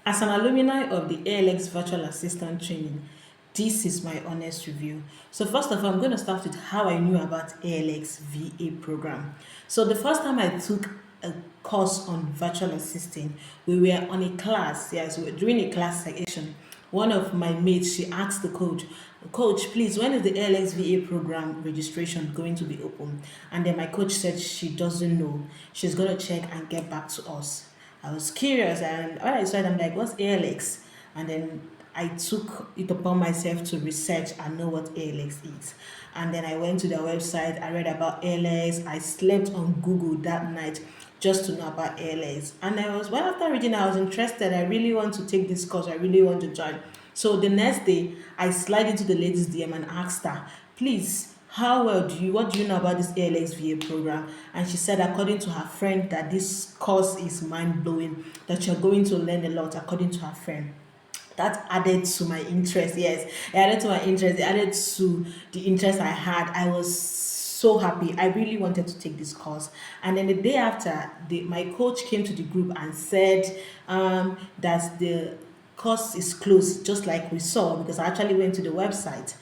As an alumni of the ALX Virtual Assistant training, this is my honest review. So first of all, I'm going to start with how I knew about ALX VA program. So the first time I took a course on virtual assisting, we were on a class. Yes, we were doing a class session. One of my mates, she asked the coach, please, when is the ALX VA program registration going to be open? And then my coach said she doesn't know. She's going to check and get back to us. I was curious, and when I saw it, I'm like, what's ALX? And then I took it upon myself to research and know what ALX is. And then I went to their website, I read about ALX, I slept on Google that night just to know about ALX. And well, after reading, I was interested. I really want to take this course, I really want to join. So the next day, I slid into the ladies' DM and asked her, please, what do you know about this ALX VA program? And she said, according to her friend, that this course is mind blowing, that you're going to learn a lot, according to her friend. That added to my interest. Yes, it added to my interest. It added to the interest I had. I was so happy. I really wanted to take this course. And then the day after, my coach came to the group and said that the course is closed, just like we saw, because I actually went to the website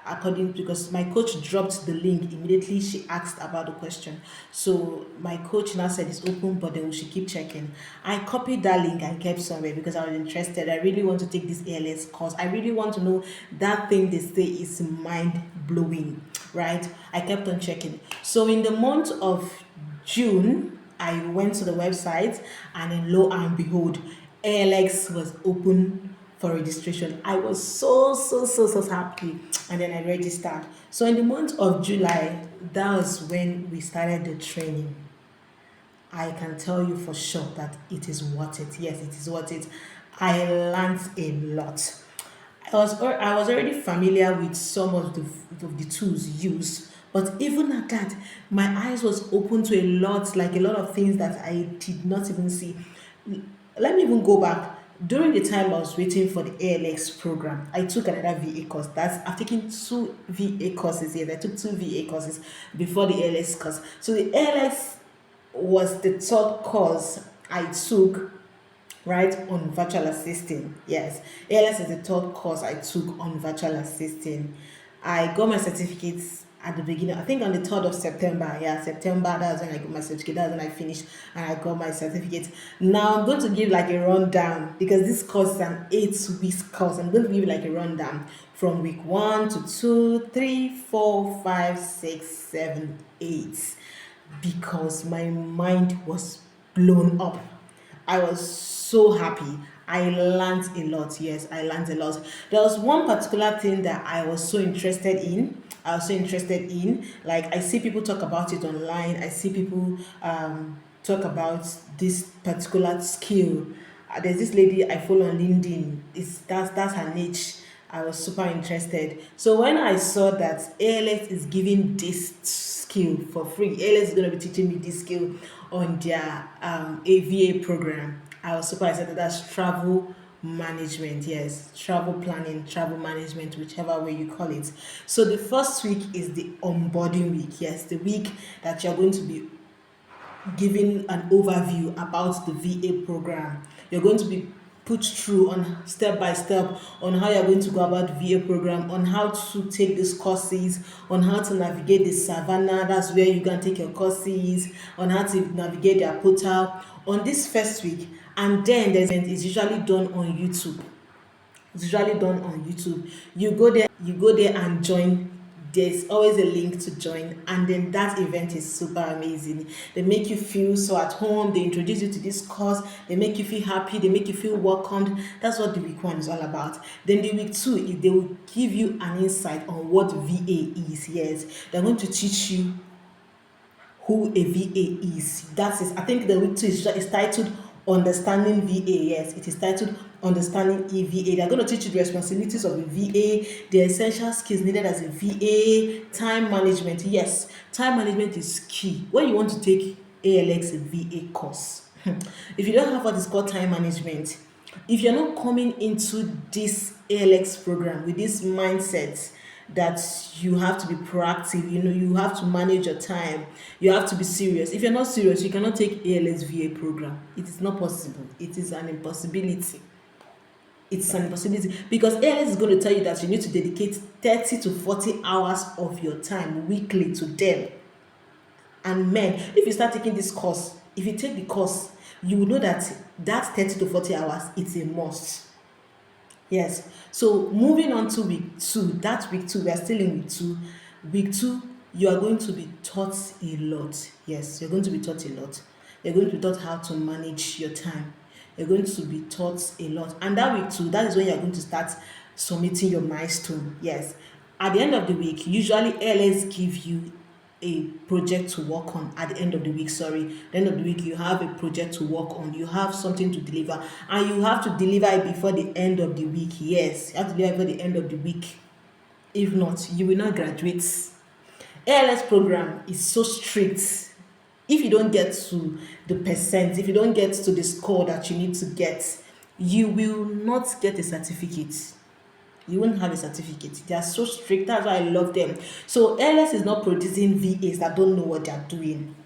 according because my coach dropped the link immediately she asked about the question. So my coach now said it's open, but then we should keep checking. I copied that link and kept somewhere because I was interested. I really want to take this ALS course. I really want to know that thing they say is mind blowing, right? I kept on checking. So in the month of June, I went to the website, and then lo and behold, ALX was open for registration. I was so happy, and then I registered. So in the month of July, that was when we started the training. I can tell you for sure that it is worth it. Yes, it is worth it. I learned a lot. I was already familiar with some of the tools used, but even at that, my eyes was open to a lot, like a lot of things that I did not even see. Let me even go back. During the time I was waiting for the ALX program, I took another VA course. I've taken two VA courses. Yes, I took two VA courses before the ALX course. So the ALX was the third course I took, right, on virtual assisting. Yes, ALS is the third course I took on virtual assisting. I got my certificates at the beginning, I think on the 3rd of September. Yeah, September, that's when I got my certificate. That's when I finished and I got my certificate. Now I'm going to give like a rundown because this course is an 8 week course. I'm going to give you like a rundown from week 1 to 2, 3, 4, 5, 6, 7, 8, because my mind was blown up. I was so happy. I learned a lot. Yes, I learned a lot. There was one particular thing that I was so interested in. Like, I see people talk about it online. I see people talk about this particular skill. There's this lady I follow on LinkedIn. That's her niche. I was super interested. So when I saw that ALX is giving this skill for free, ALX is going to be teaching me this skill on their AVA program, I was super excited. That's travel management. Yes, travel planning, travel management, whichever way you call it. So the first week is the onboarding week. Yes, the week that you're going to be giving an overview about the VA program. You're going to be put through on step by step on how you're going to go about the VA program, on how to take these courses, on how to navigate the Savannah, that's where you can take your courses, on how to navigate their portal on this first week. And then there's it's usually done on YouTube. It's usually done on YouTube. You go there and join. There's always a link to join, and then that event is super amazing. They make you feel so at home, they introduce you to this course, they make you feel happy, they make you feel welcomed. That's what the week 1 is all about. Then the week 2, they will give you an insight on what VA is. Yes, they're going to teach you who a VA is. That is, I think the week 2 is titled Understanding VA. Yes, it is titled Understanding EVA. They're going to teach you the responsibilities of a VA, the essential skills needed as a VA, time management. Yes, time management is key when you want to take ALX VA course. If you don't have what is called time management, if you're not coming into this ALX program with this mindset that you have to be proactive, you have to manage your time, you have to be serious. If you're not serious, you cannot take ALX VA program. It is not possible. It is an impossibility. It's an impossibility because ALS is going to tell you that you need to dedicate 30 to 40 hours of your time weekly to them. And men, if you start taking this course, if you take the course, you will know that that 30 to 40 hours, it's a must. Yes. So moving on to week two, that week two, we are still in week two. Week two, you are going to be taught a lot. Yes, you're going to be taught a lot. You're going to be taught how to manage your time. You're going to be taught a lot. And that week two, that is when you're going to start submitting your milestone. Yes. At the end of the week, usually LS give you a project to work on at the end of the week. Sorry, at the end of the week, you have a project to work on, you have something to deliver, and you have to deliver it before the end of the week. Yes, you have to deliver it before the end of the week. If not, you will not graduate. ALS program is so strict. If you don't get to the percent, if you don't get to the score that you need to get, you will not get a certificate. You won't have a certificate. They are so strict. That's why I love them. So ALS is not producing VAs that don't know what they are doing,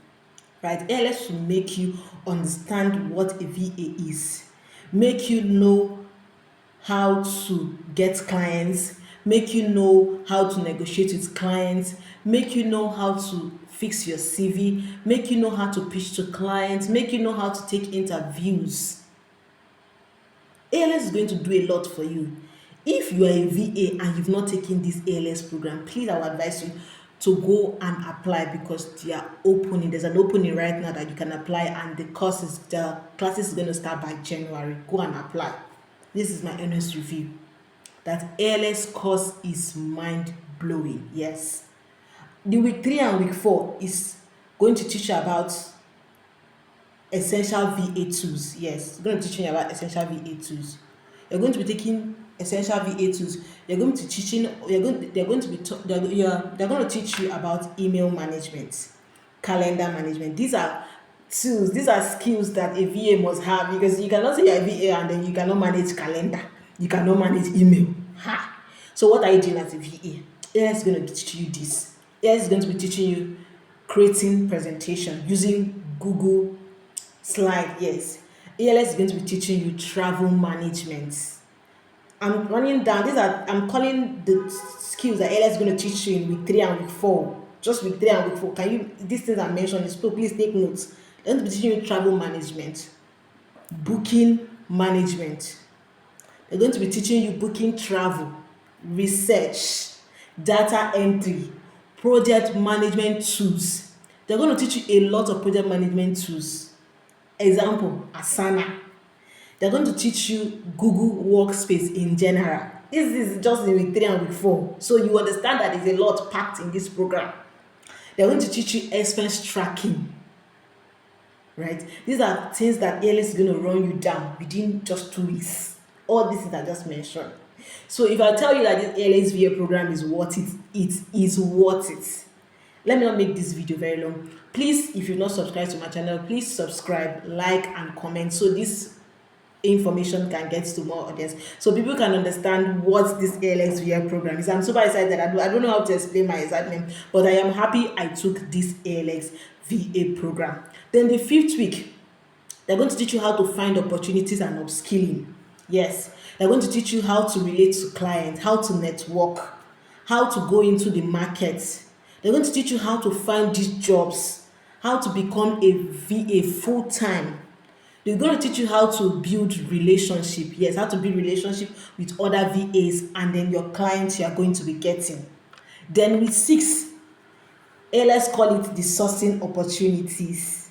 right? ALS will make you understand what a VA is, make you know how to get clients, make you know how to negotiate with clients, make you know how to fix your CV, make you know how to pitch to clients, make you know how to take interviews. ALS is going to do a lot for you. If you are a VA and you've not taken this ALS program, please, I would advise you to go and apply because they are opening. There's an opening right now that you can apply, and the classes is going to start by January. Go and apply. This is my honest review. That ALS course is mind blowing. Yes. The week 3 and week 4 is going to teach you about essential VA tools. Yes, it's going to teach you about essential VA tools. You're going to be taking essential VA tools. You're going to be teaching. They're going to be. They're going to teach you about email management, calendar management. These are tools. These are skills that a VA must have because you cannot say you're a VA and then you cannot manage calendar. You cannot manage email. Ha! So what are you doing as a VA? AI is going to teach you this. AI is going to be teaching you creating presentation using Google Slide. Yes. ALS is going to be teaching you travel management. I'm running down these are I'm calling the skills that ALS is going to teach you in week 3 and week 4. Just week 3 and week 4. Can you these things I mentioned? So please take notes. They're going to be teaching you travel management, booking management. They're going to be teaching you booking travel, research, data entry, project management tools. They're going to teach you a lot of project management tools. Example, Asana. They're going to teach you Google Workspace in general. This is just in week 3 and week 4. So you understand that there's a lot packed in this program. They're going to teach you expense tracking. Right? These are things that ALS is going to run you down within just 2 weeks. All these things I just mentioned. So if I tell you that this ALX VA program is worth it, it is worth it. Let me not make this video very long. Please, if you've not subscribed to my channel, please subscribe, like, and comment so this information can get to more audience, so people can understand what this ALX VA program is. I'm super excited. I don't know how to explain my excitement, but I am happy I took this ALX VA program. Then the 5th week, they're going to teach you how to find opportunities and upskilling. Yes, they're going to teach you how to relate to clients, how to network, how to go into the market. They're going to teach you how to find these jobs, how to become a VA full-time. They're going to teach you how to build relationship. Yes, how to build relationship with other VAs and then your clients you are going to be getting. Then with 6, let's call it the sourcing opportunities.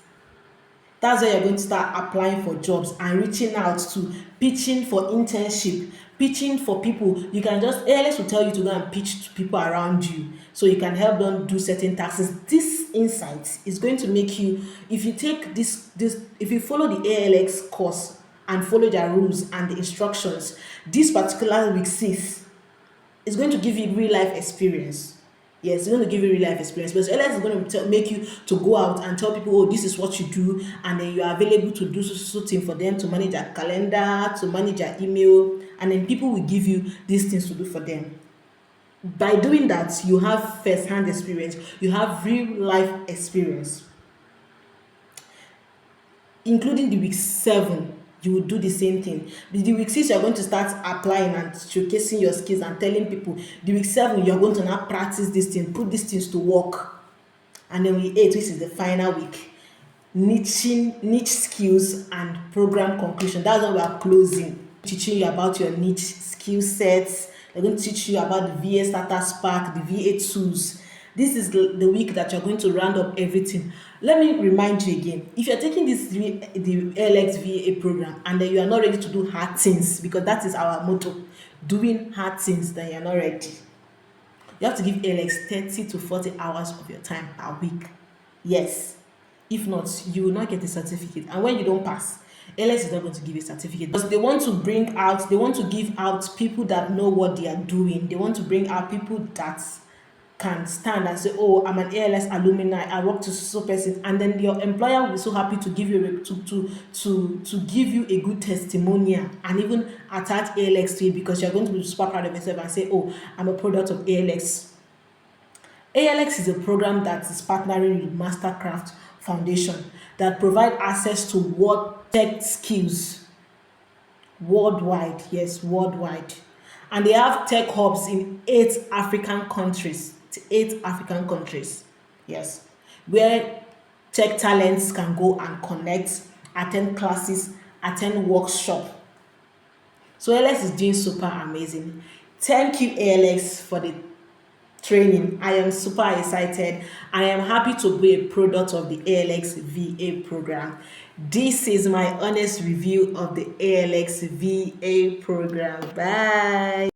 That's where you're going to start applying for jobs and reaching out to, pitching for internship, pitching for people. You can just, ALS will tell you to go and pitch to people around you so you can help them do certain tasks. This insight is going to make you, if you take this, if you follow the ALX course and follow their rules and the instructions, this particular week 6 is going to give you real life experience. Yes, it's going to give you real life experience, but LS is going to make you to go out and tell people, oh, this is what you do, and then you are available to do something for them, to manage their calendar, to manage their email, and then people will give you these things to do for them. By doing that, you have first-hand experience, you have real life experience, including the week 7. you will do the same thing. The week 6, you're going to start applying and showcasing your skills and telling people. The week 7, you're going to now practice this thing, put these things to work. And then week 8, which is the final week, niche skills and program conclusion. That's when we are closing, teaching you about your niche skill sets. They're going to teach you about the VA Starter Spark, the VA tools. This is the week that you're going to round up everything. Let me remind you again, if you're taking the ALX VA program and then you are not ready to do hard things, because that is our motto, doing hard things, then you're not ready. You have to give ALX 30 to 40 hours of your time per week. Yes. If not, you will not get a certificate. And when you don't pass, ALX is not going to give a certificate, because they want to give out people that know what they are doing. They want to bring out people that can stand and say, oh, I'm an ALX alumni, I work to so person, and then your employer will be so happy to give you to give you a good testimonial and even attach ALX to it, because you're going to be super proud of yourself and say, oh, I'm a product of ALX. ALX is a program that is partnering with Mastercraft Foundation that provide access to world tech skills worldwide. Yes, worldwide. And they have tech hubs in 8 African countries. 8 African countries. Yes. Where tech talents can go and connect, attend classes, attend workshop. So ALX is doing super amazing. Thank you, ALX, for the training. I am super excited. I am happy to be a product of the ALX VA program. This is my honest review of the ALX VA program. Bye.